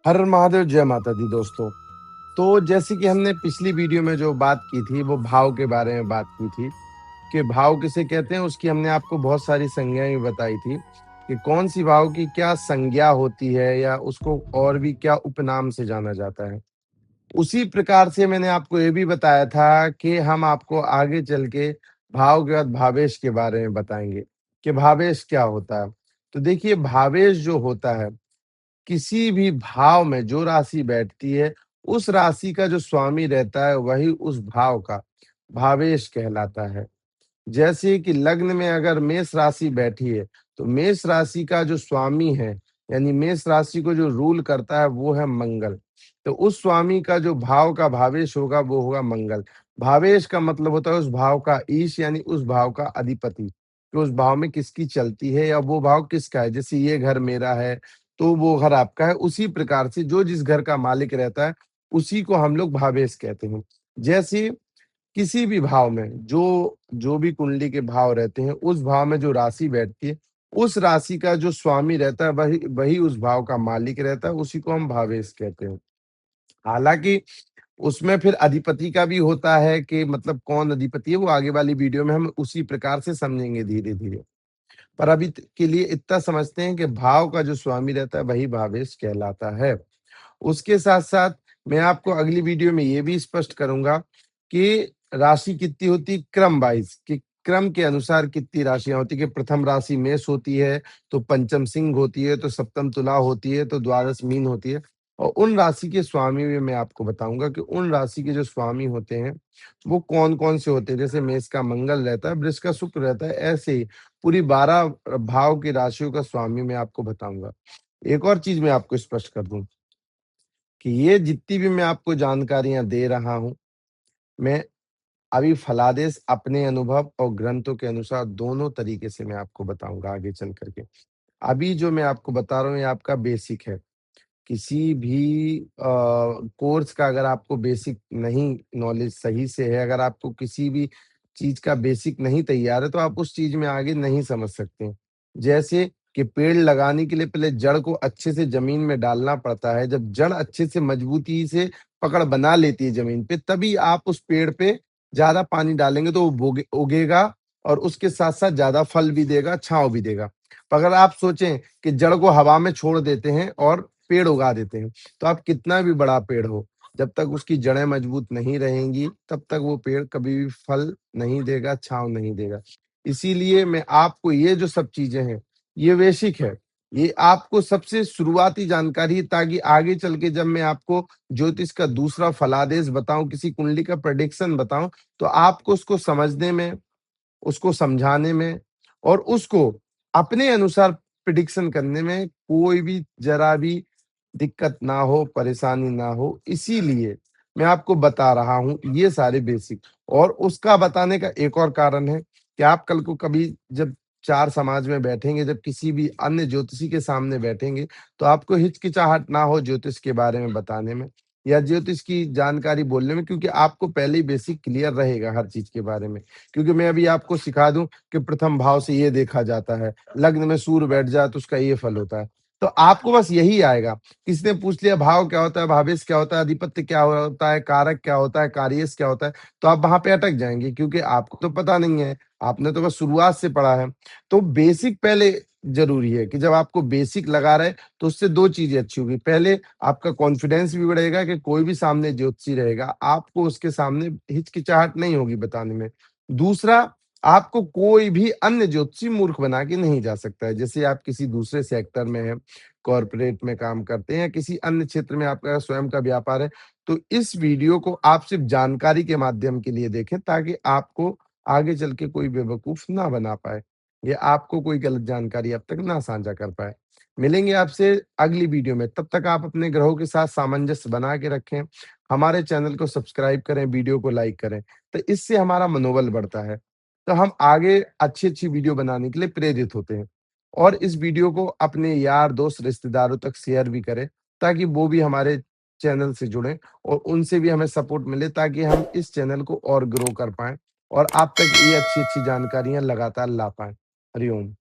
हर हर महादेव, जय माता दी दोस्तों। तो जैसे कि हमने पिछली वीडियो में जो बात की थी, वो भाव के बारे में बात की थी कि भाव किसे कहते हैं। उसकी हमने आपको बहुत सारी संज्ञाएँ बताई थी कि कौन-सी भाव की क्या संज्ञा होती है या उसको और भी क्या उपनाम से जाना जाता है। उसी प्रकार से मैंने आपको ये भी बताया था कि हम आपको आगे चल के भाव के बाद भावेश के बारे में बताएँगे कि भावेश क्या होता है। तो देखिए, भावेश जो होता है, किसी भी भाव में जो राशि बैठती है, उस राशि का जो स्वामी रहता है, वही उस भाव का भावेश कहलाता है। जैसे कि लग्न में अगर मेष राशि बैठी है, तो मेष राशि का जो स्वामी है, यानी मेष राशि को जो रूल करता है, वो है मंगल। तो उस स्वामी का जो भाव का भावेश होगा, वो होगा मंगल। भावेश का मतलब होता है उस भाव का ईश, यानी उस भाव का अधिपति, कि उस भाव में किसकी चलती है या वो भाव किसका है। जैसे ये घर मेरा है, तो वो घर आपका है। उसी प्रकार से जो जिस घर का मालिक रहता है, उसी को हम लोग भावेश कहते हैं। जैसे किसी भी भाव में जो जो भी कुंडली के भाव रहते हैं, उस भाव में जो राशि बैठती है, उस राशि का जो स्वामी रहता है, वही वही उस भाव का मालिक रहता है, उसी को हम भावेश कहते हैं। हालाँकि उसमें फिर अधिपति का भी होता है कि मतलब कौन अधिपति है, वो आगे वाली वीडियो में हम उसी प्रकार से समझेंगे धीरे-धीरे। पर अभी के लिए इतना समझते हैं कि भाव का जो स्वामी रहता है, वही भावेश कहलाता है। उसके साथ-साथ मैं आपको अगली वीडियो में ये भी स्पष्ट करूँगा कि राशि कितनी होती है क्रम वाइज़, कि क्रम के अनुसार कितनी राशियाँ होती हैं, कि प्रथम राशि मेष होती है, तो पंचम सिंह होती है, तो सप्तम तुला होती है, तो द्वादश मीन होती है। और उन राशि के स्वामी भी मैं आपको बताऊँगा कि उन राशि के जो स्वामी होते हैं, वो कौन-कौन से होते हैं। जैसे मेष का मंगल रहता है, वृष का शुक्र रहता है, ऐसे ही पूरी 12 भाव की राशियों का स्वामी मैं आपको बताऊँगा। एक और चीज़ मैं आपको स्पष्ट कर दूँ कि ये जितनी भी मैं आपको जानकारियाँ दे रहा हूँ, मैं अभी फलादेश अपने अनुभव और ग्रंथों के अनुसार दोनों तरीके से मैं आपको बताऊँगा आगे चल कर के। अभी जो मैं आपको बता रहा हूँ, ये आपका बेसिक है। किसी भी कोर्स का अगर आपको बेसिक नहीं नॉलेज सही से है, अगर आपको किसी भी चीज़ का बेसिक नहीं तैयार है, तो आप उस चीज़ में आगे नहीं समझ सकते। जैसे कि पेड़ लगाने के लिए पहले जड़ को अच्छे से ज़मीन में डालना पड़ता है। जब जड़ अच्छे से मजबूती से पकड़ बना लेती है ज़मीन पे, तभी आप उस पेड़ पे ज़्यादा पानी डालेंगे तो वो उगेगा और उसके साथ-साथ ज़्यादा फल भी देगा, छाँव भी देगा। पर अगर आप सोचें कि जड़ को हवा में छोड़ देते हैं और पेड़ उगा देते हैं, तो आप कितना भी बड़ा पेड़ हो, जब तक उसकी जड़ें मजबूत नहीं रहेंगी, तब तक वो पेड़ कभी भी फल नहीं देगा, छाँव नहीं देगा। इसीलिए मैं आपको ये जो सब चीज़ें हैं, ये बेसिक है। ये आपको सबसे शुरुआती जानकारी है, ताकि आगे चल के जब मैं आपको ज्योतिष का दूसरा फलादेश बताऊँ, किसी कुंडली का प्रेडिक्शन बताऊँ, तो आपको उसको समझने में, उसको समझाने में और उसको अपने अनुसार प्रिडिक्शन करने में कोई भी ज़रा भी दिक्कत ना हो, परेशानी ना हो। इसीलिए मैं आपको बता रहा हूँ ये सारे बेसिक। और उसका बताने का एक और कारण है कि आप कल को कभी जब 4 समाज में बैठेंगे, जब किसी भी अन्य ज्योतिषी के सामने बैठेंगे, तो आपको हिचकिचाहट ना हो ज्योतिष के बारे में बताने में या ज्योतिष की जानकारी बोलने में, क्योंकि आपको पहले ही बेसिक क्लियर रहेगा हर चीज़ के बारे में। क्योंकि मैं अभी आपको सिखा दूँ कि प्रथम भाव से ये देखा जाता है, लग्न में सूर्य बैठ जाए तो उसका ये फल होता है। तो आपको बस यही आएगा। किसी ने पूछ लिया भाव क्या होता है, भावेश क्या होता है, अधिपत्य क्या होता है, कारक क्या होता है, कार्येश क्या होता है, तो आप वहाँ पे अटक जाएँगे, क्योंकि आपको तो पता नहीं है, आपने तो बस शुरुआत से पढ़ा है। तो बेसिक पहले ज़रूरी है कि जब आपको बेसिक लगा रहे, तो उससे 2 चीज़ें अच्छी होगी। पहले आपका कॉन्फिडेंस भी बढ़ेगा कि कोई भी सामने ज्योतिषी रहेगा, आपको उसके सामने हिचकिचाहट नहीं होगी बताने में। दूसरा, आपको कोई भी अन्य ज्योतिषी मूर्ख बना के नहीं जा सकता है। जैसे आप किसी दूसरे सेक्टर में हैं, कॉर्पोरेट में काम करते हैं या किसी अन्य क्षेत्र में आपका स्वयं का व्यापार है, तो इस वीडियो को आप सिर्फ़ जानकारी के माध्यम के लिए देखें, ताकि आपको आगे चल के कोई बेवकूफ़ ना बना पाए, या आपको कोई गलत जानकारी अब तक ना साझा कर पाए। मिलेंगे आपसे अगली वीडियो में, तब तक आप अपने ग्रहों के साथ सामंजस्य बना के रखें। हमारे चैनल को सब्सक्राइब करें, वीडियो को लाइक करें, तो इससे हमारा मनोबल बढ़ता है। तो हम आगे अच्छी-अच्छी वीडियो बनाने के लिए प्रेरित होते हैं। और इस वीडियो को अपने यार, दोस्त, रिश्तेदारों तक शेयर भी करें, ताकि वो भी हमारे चैनल से जुड़ें और उनसे भी हमें सपोर्ट मिले, ताकि हम इस चैनल को और ग्रो कर पाएँ और आप तक ये अच्छी-अच्छी जानकारियाँ लगातार ला पाएँ। हरि ओम।